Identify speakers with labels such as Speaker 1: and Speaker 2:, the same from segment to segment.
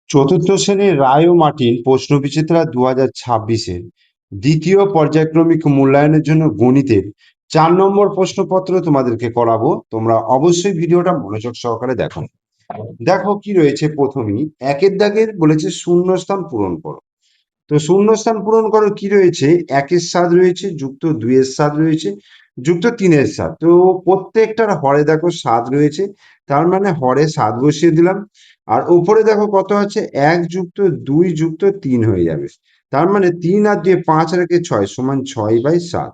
Speaker 1: চতুর্থ শ্রেণীর রায় ও মার্টিন প্রশ্নবিচিত্রা 2026-এর দ্বিতীয় পর্যায়ক্রমিক মূল্যায়নের জন্য গণিতের 4 নম্বর প্রশ্নপত্র তোমাদেরকে করাবো। তোমরা অবশ্যই ভিডিওটা মনোযোগ সহকারে দেখো। দেখো কি রয়েছে, প্রথমেই একের দাগের বলেছে শূন্যস্থান পূরণ করো। তো শূন্যস্থান পূরণ করো কি রয়েছে, 1-এর সাত রয়েছে, যুক্ত 2-এর সাত রয়েছে, যুক্ত 3-এর সাত। তো প্রত্যেকটার হরে দেখো সাত রয়েছে, তার মানে হরে সাত বসিয়ে দিলাম। আর উপরে দেখো কত আছে, 1+2+3 হয়ে যাবে। তার মানে 3 আর 2 5 রেখে 6 সমান 6/7।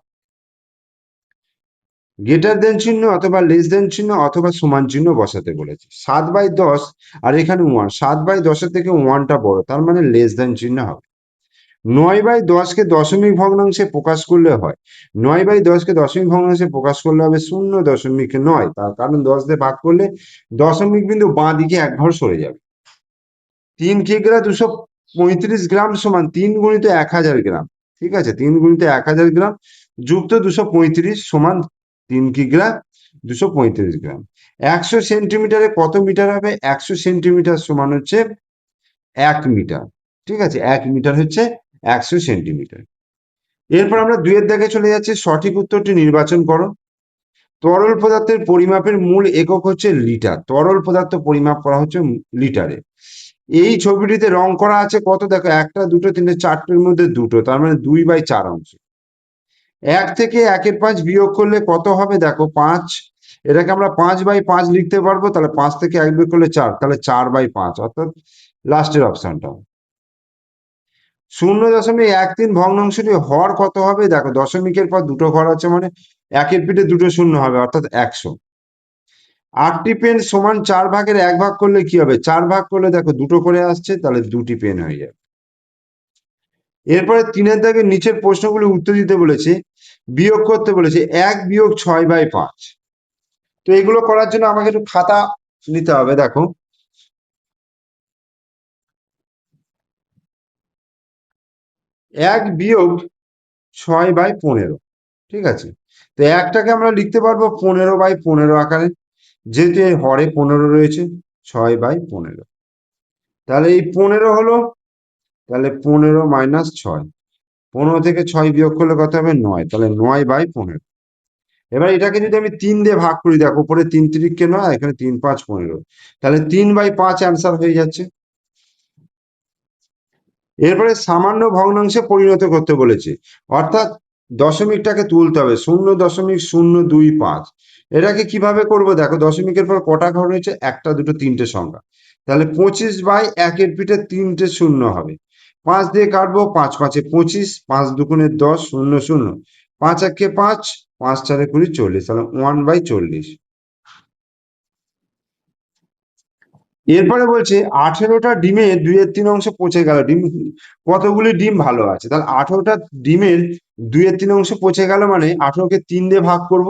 Speaker 1: গ্রেটার দেন চিহ্ন অথবা লেস দেন চিহ্ন অথবা সমান চিহ্ন বসাতে বলেছে। 7/10 আর এখানে 1, 7/10-এর থেকে 1টা বড়, তার মানে লেস দেন চিহ্ন হবে। 9/10-কে দশমিক ভগ্নাংশে প্রকাশ করলে হয়, 9/10-কে দশমিক ভগ্নাংশে প্রকাশ করলে হবে 0.9। তার কারণ 10 দিয়ে ভাগ করলে দশমিক বিন্দু বাঁ দিকে এক ঘর সরে যাবে। 3 কিগ্রা 235 গ্রাম সমান 3 × 1000 গ্রাম। ঠিক আছে, 3 × 1000 গ্রাম যুক্ত 235 সমান 3 কিগ্রা 235 গ্রাম। 100 সেন্টিমিটারে কত মিটার হবে, 100 সেন্টিমিটার সমান হচ্ছে 1 মিটার। ঠিক আছে, 1 মিটার হচ্ছে 100 সেন্টিমিটার। এরপর আমরা 2-এর দাগে চলে যাচ্ছি, সঠিক উত্তরটি নির্বাচন করো। তরল পদার্থের পরিমাপের মূল একক হচ্ছে লিটার। তরল পদার্থ পরিমাপ করা হচ্ছে লিটারে। এই ছবিটিতে রং করা আছে কত, দেখো 1টা 2টো 3টে 4টের মধ্যে 2টো, তার মানে 2/4 অংশ। 1 থেকে 1/5 বিয়োগ করলে কত হবে, দেখো 5। এটাকে আমরা 5/5 লিখতে পারবো, তাহলে 5 থেকে 1 বিয়োগ করলে 4, তাহলে 4/5, অর্থাৎ লাস্টের অপশনটা। 0.13 ভগ্নাংশটি হর কত হবে, দেখো দশমিকের পর দুটো ঘর আছে, মানে একের পিঠে দুটো শূন্য হবে, অর্থাৎ 100। 8টি পেন সমান 4/1 করলে কি হবে, 4 ভাগ করলে দেখো দুটো করে আসছে, তাহলে 2টি পেন হয়ে যাবে। এরপরে 3-এর দাগের নিচের প্রশ্নগুলি উত্তর দিতে বলেছে, বিয়োগ করতে বলেছে 1-6/5। তো এগুলো করার জন্য আমাকে একটু খাতা নিতে হবে। দেখো 1-6/15। ঠিক আছে, তো একটাকে আমরা লিখতে পারবো 15/15 আকারে, যেহেতু এই হরে 15 রয়েছে। 6/15, তাহলে এই 15 হলো, তাহলে 15 - 6, 15 থেকে 6 বিয়োগ করলে কত হবে, 9, তাহলে 9/15। এবার এটাকে যদি আমি 3 দিয়ে ভাগ করি, দেখো উপরে 3 × 3 = 9, এখানে 3×5 = 15, তাহলে 3/5 অ্যান্সার হয়ে যাচ্ছে। এরপরে সামান্য ভগ্নাংশে পরিণত করতে বলেছে, অর্থাৎ দশমিকটাকে তুলতে হবে, 0.025। এটাকে কিভাবে করব, দেখো দশমিকের পর কটা ঘর রয়েছে, 1টা 2টো 3টে সংখ্যা, তাহলে 25/1-এর পিঠে 3টে শূন্য হবে। 5 দিয়ে কাটবো, 5×5 = 25, 5×2 = 10, 0 0, 5×1 = 5, 5×4 = 20, 40, তাহলে 1/40। এরপরে বলছে 18টা ডিমে 2/3 অংশ পচে গেল। ডিম কতগুলি ডিম ভালো আছে, তাহলে 18টা ডিমের 2/3 অংশ পচে গেল, মানে 18কে 3 দিয়ে ভাগ করব।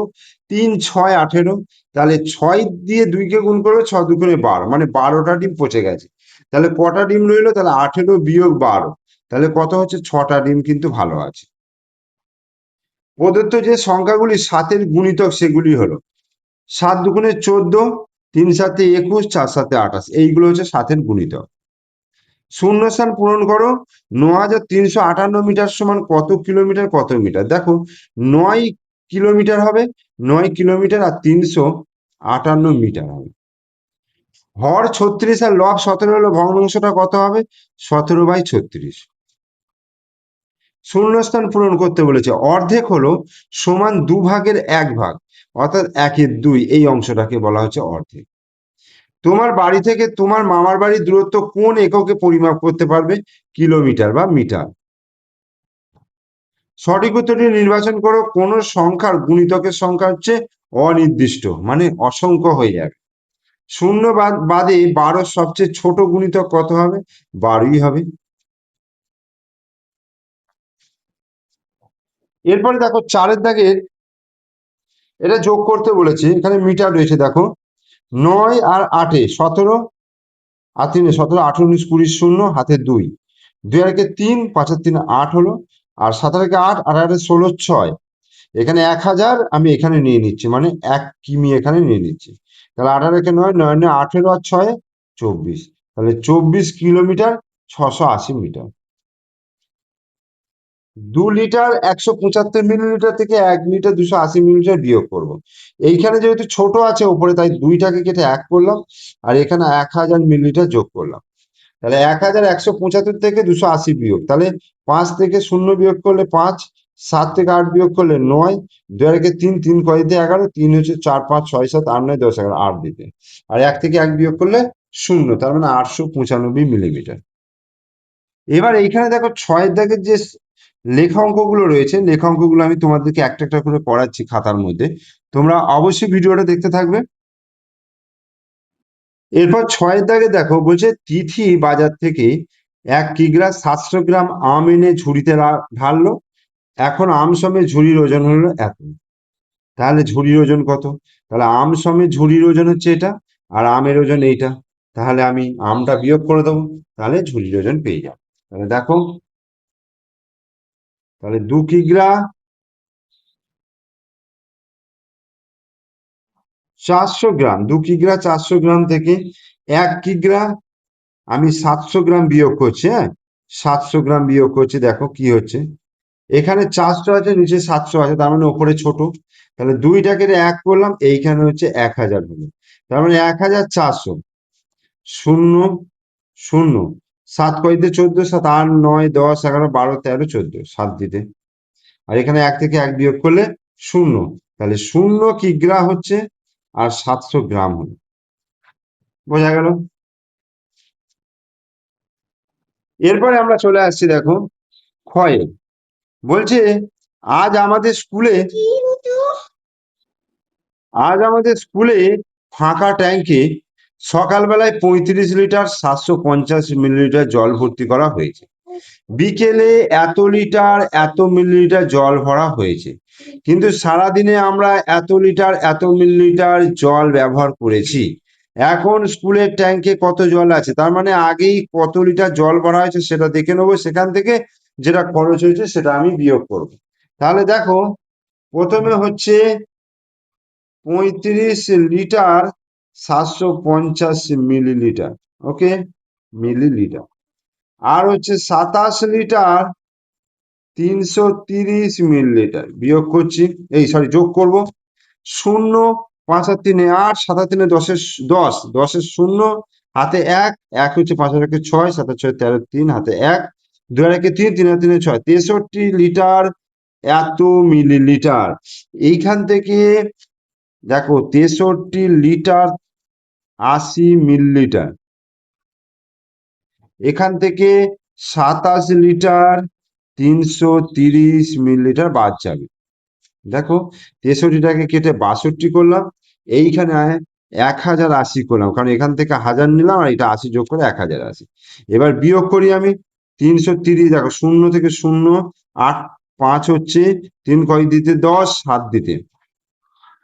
Speaker 1: 3 6 18, তাহলে 6 দিয়ে 2কে গুণ করবে, 6×2 = 12, মানে 12টা ডিম পচে গেছে। তাহলে কটা ডিম রইলো, তাহলে 18 বিয়োগ 12, তাহলে কত হচ্ছে, 6টা ডিম কিন্তু ভালো আছে। প্রদত্ত যে সংখ্যাগুলি 7-এর গুণিতক সেগুলি হলো 7×2 = 14, 3×7 = 21, 4×7 = 28, এইগুলো হচ্ছে 7-এর গুণিতক। শূন্যস্থান পূরণ করো। 9358 মিটার সমান কত কিলোমিটার কত মিটার, দেখো 9 কিলোমিটার হবে, 9 কিলোমিটার, আর 358 মিটার হবে। হর 36 আর লব 17 হলো, ভগ্নাংশটা কত হবে, 17/36। শূন্যস্থান পূরণ করতে বলেছে, অর্ধেক হলো সমান 2/1 অর্থাৎ 1/2, এই অংশটাকে বলা হচ্ছে অর্ধেক। তোমার বাড়ি থেকে তোমার মামার বাড়ির দূরত্ব কোন এককে পরিমাপ করতে পারবে, কিলোমিটার বা মিটার। সঠিক উত্তরটি নির্বাচন করো। কোন সংখ্যার গুণিতকের সংখ্যা হচ্ছে অনির্দিষ্ট, মানে অসংখ্য হয়ে যাবে। শূন্য বাদে 12 সবচেয়ে ছোট গুণিতক কত হবে, 12ই হবে। এরপরে দেখো 4-এর দাগের, এটা যোগ করতে বলেছে, এখানে মিটার রয়েছে, দেখো 9 আর 8-এ 17, আর 3-এ 17, 18, 19, 20, 0, হাতে 2, 2 আর 1-এ 3, 5 আর 3-এ 8 হলো, আর 7 আর 1-এ 8, 8 আর 8-এ 16, 6, এখানে 1000 আমি এখানে নিয়ে নিচ্ছি, মানে 1 কিমি এখানে নিয়ে নিচ্ছি। তাহলে 8 আর 1-এ 9, 9 9 18, আর 6-এ 24, তাহলে 24 কিলোমিটার 680 মিটার। 2 লিটার 175 মিলিলিটার থেকে 1 লিটার 280 মিলিলিটার বিয়োগ করব। এইখানে যেহেতু ছোট আছে ওপরে, তাই 2টাকে কেটে 1 করলাম, আর এখানে 1000 মিলিলিটার যোগ করলাম। তাহলে 1175 থেকে 280 বিয়োগ, তাহলে 5 থেকে 0 বিয়োগ করলে 5, 7 থেকে 8 বিয়োগ করলে 9, 2 আর 3, 3 কয় দিতে 11, 3 হচ্ছে 4, 5, 6, 7, 8, 9, 10, 11, 8 দিতে, আর 1 থেকে 1 বিয়োগ করলে 0, তার মানে 895 মিলিমিটার। এবার এইখানে দেখো 6 দাগের যে লেখা অঙ্কগুলো রয়েছে, লেখা অঙ্কগুলো আমি তোমাদেরকে একটা একটা করে পড়াচ্ছি খাতার মধ্যে, তোমরা অবশ্যই ভিডিওটা দেখতে থাকবে। এরপর 6 দাগে দেখো বলছে, তিথি বাজার থেকে 1 কিগ্রা 700 গ্রাম আম এনে ঝুড়িতে ঢাললো। এখন আম সমেত ঝুড়ির ওজন হলো এত। তাহলে ঝুড়ির ওজন কত? তাহলে আম সমেত ঝুড়ির ওজন হচ্ছে এটা, আর আমের ওজন এইটা। তাহলে আমি আমটা বিয়োগ করে দেবো, তাহলে ঝুড়ির ওজন পেয়ে যাবো। তাহলে দেখো, তাহলে 2 কিগ্রা 400 গ্রাম, 2 কিগ্রা 400 গ্রাম থেকে 1 কিগ্রা আমি 700 গ্রাম বিয়োগ করছি। হ্যাঁ, 700 গ্রাম বিয়োগ করছি, দেখো কি হচ্ছে। এখানে 400 আছে, নিচে 700 আছে, তার মানে ওপরে ছোট। তাহলে 2টাকে 1 করলাম, এইখানে হচ্ছে 1000 হলো, তার মানে 1400। শূন্য শূন্য, 7 কয়তে 14, 7, 8, 9, 10, 11, 12, 13, 14, 7 দিতে, আর এখানে 1 থেকে 1 বিয়োগ করলে 0, তাহলে 0 কিগ্রা হচ্ছে, আর 700 গ্রাম হলো। বোঝা গেল? এরপরে আমরা চলে আসছি, দেখো ক্ষয়ে। বলছে, আজ আমাদের স্কুলে আজ আমাদের স্কুলে ফাঁকা ট্যাঙ্কে সকালবেলায় 35 লিটার 750 মিলিলিটার জল ভর্তি করা হয়েছে। বিকেলে এত লিটার এত মিলিলিটার জল ভরা হয়েছে, কিন্তু সারাদিনে আমরা এত লিটার এত মিলিলিটার জল ব্যবহার করেছি। এখন স্কুলের ট্যাঙ্কে কত জল আছে, তার মানে আগেই কত লিটার জল ভরা হয়েছে সেটা দেখে নেবো, সেখান থেকে যেটা খরচ হয়েছে সেটা আমি বিয়োগ করব। তাহলে দেখো, প্রথমে হচ্ছে 35 লিটার 750 মিলিলিটার, ওকে, মিলিলিটার। আর হচ্ছে 27 লিটার 330 মিলিলিটার বিয়োগ করছি, এই সরি যোগ করব। শূন্য, 5 আর 3 8, 7 আর 3 10, 10, 10 শূন্য, হাতে 1, 1 হচ্ছে 5 আর 1 6, 7 আর 6 13, 3 হাতে 1, 2 আর 1 3, 3 আর 3 6, 63 লিটার এত মিলিলিটার। এইখান থেকে দেখো, 63 লিটার 80 মিলিলিটার, এখান থেকে 27 লিটার 330 মিলিলিটার বাদ যাবে। দেখো, 63টাকে কেটে 62 করলাম, এইখানে 1080 করলাম, কারণ এখান থেকে 1000 নিলাম, আর এটা 80 যোগ করে 1080। এবার বিয়োগ করি আমি। 330, দেখো 0 থেকে 0, 8, 5 হচ্ছে, 3 কয় দিতে 10, 7 দিতে,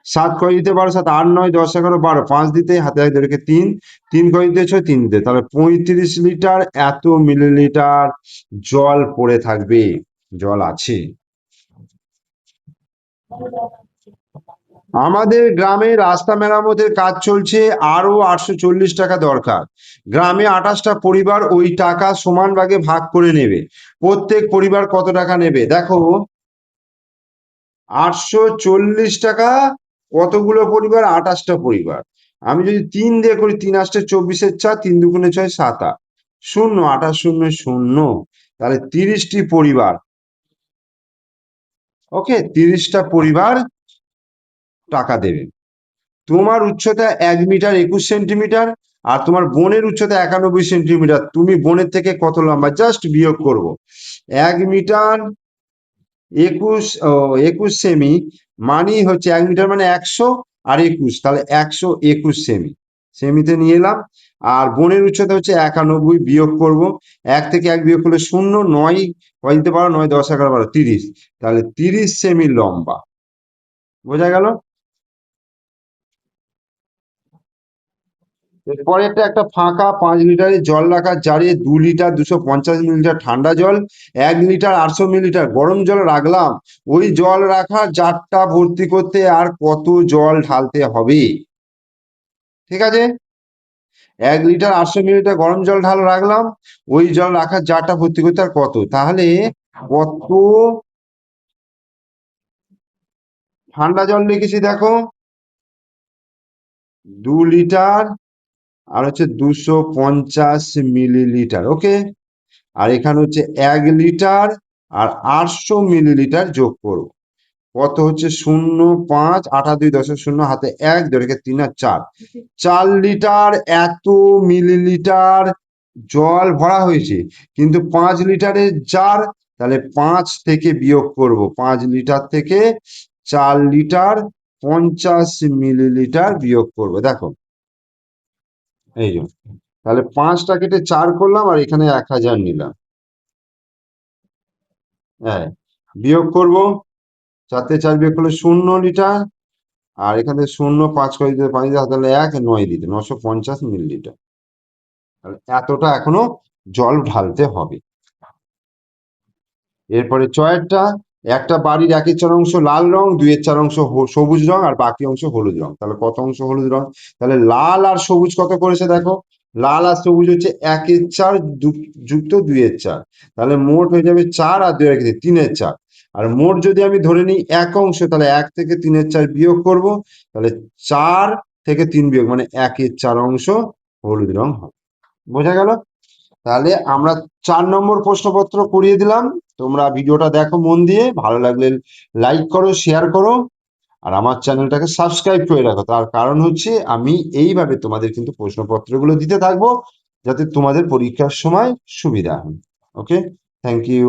Speaker 1: 7 কয় দিতে 12, 7, 8, 9, 10, 11, 12, 5 দিতে, হাতে হাতে রেখে 3, 3 কয় দিতে 6, 3 দিতে, তাহলে 35 লিটার এত মিলিলিটার জল পড়ে থাকবে, জল আছে। আমাদের গ্রামে রাস্তা মেরামতের কাজ চলছে, আরো 840 টাকা দরকার। গ্রামে 28টা পরিবার ওই টাকা সমান ভাগে ভাগ করে নেবে। প্রত্যেক পরিবার কত টাকা নেবে? দেখো, 840 টাকা, কতগুলো পরিবার? 28টা পরিবার। আমি যদি 3 দিয়ে করি, 3 8 24, 4, 3 2 6, 7 8, শূন্য, 28 শূন্য শূন্য, তাহলে 30টি পরিবার, ওকে, 30টা পরিবার টাকা দেবে। তোমার উচ্চতা 1 মিটার 21 সেন্টিমিটার, আর তোমার বোনের উচ্চতা 91 সেন্টিমিটার, তুমি বোনের থেকে কত লম্বা? জাস্ট বিয়োগ করব। 1 মিটার 21 সেমি মানি হচ্ছে 1 মিটার মানে 100, আর 21, তাহলে 121 সেমি, সেমিতে নিয়ে এলাম। আর বোনের উচ্চতা হচ্ছে 91, বিয়োগ করব। 1 থেকে 1 বিয়োগ করলে 0, 9 কয় দিতে পারো, 9 10 11 12 30, তাহলে 30 সেমি লম্বা। বোঝা গেল? এরপরে একটা ফাঁকা 5 লিটারের জল রাখার জারে 2 লিটার 250 মিলিলিটার ঠান্ডা জল, 1 লিটার 800 মিলিলিটার গরম জল রাখলাম। ওই জল রাখার জারটা ভর্তি করতে আর কত জল ঢালতে হবে? ঠিক আছে, 1 লিটার 800 মিলিলিটার গরম জল রাখলাম, ওই জল রাখার জারটা ভর্তি করতে আর কত, তাহলে কত ঠান্ডা জল লিখেছি দেখো, 2 লিটার আর হচ্ছে 250 মিলিলিটার। ওকে, আর এখানে হচ্ছে 1 লিটার আর 800 মিলিলিটার যোগ করবো, কত হচ্ছে 0, 5, 8 আর 2 10, 0 হাতে 1, 2 রেখে 3 আর 4, 4 লিটার এত মিলিলিটার জল ভরা হয়েছে, কিন্তু 5 লিটারের জার, তাহলে 5 থেকে বিয়োগ করব, 5 লিটার থেকে 4 লিটার 50 মিলিলিটার বিয়োগ করব। দেখো এই যে, তাহলে 5টা কেটে 4 করলাম আর এখানে 1000 নিলাম, হ্যাঁ, বিয়োগ করব, 4 থেকে 4 বিয়োগ করলে 0 লিটার, আর এখানে 0, 5 করে দিতে 5 দিতে, তাহলে 9 দিতে 950 মিলিলিটার। তাহলে এতটা এখনো জল ঢালতে হবে। এরপরে চয়েরটা, একটা বাড়ির 1/4 অংশ লাল রং, 2/4 অংশ সবুজ রং, আর বাকি অংশ হলুদ রং। তাহলে কত অংশ হলুদ রং? তাহলে লাল আর সবুজ কত করেছে দেখো, লাল আর সবুজ হচ্ছে 1/4 যুক্ত 2/4, তাহলে মোট হয়ে যাবে 4 আর 2 রেখে 3/4। আর মোট যদি আমি ধরে নিই 1 অংশ, তাহলে 1 থেকে 3/4 বিয়োগ করব, তাহলে 4 থেকে 3 বিয়োগ মানে 1/4 অংশ হলুদ রং হবে। বোঝা গেল? তাহলে আমরা 4 নম্বর প্রশ্নপত্র করিয়ে দিলাম। তোমরা ভিডিওটা দেখো মন দিয়ে, ভালো লাগলে লাইক করো, শেয়ার করো, আর আমার চ্যানেলটাকে সাবস্ক্রাইব করে রাখো। তার কারণ হচ্ছে আমি এইভাবে তোমাদের কিন্তু প্রশ্নপত্রগুলো দিতে থাকবো, যাতে তোমাদের পরীক্ষার সময় সুবিধা হয়। ওকে, থ্যাংক ইউ।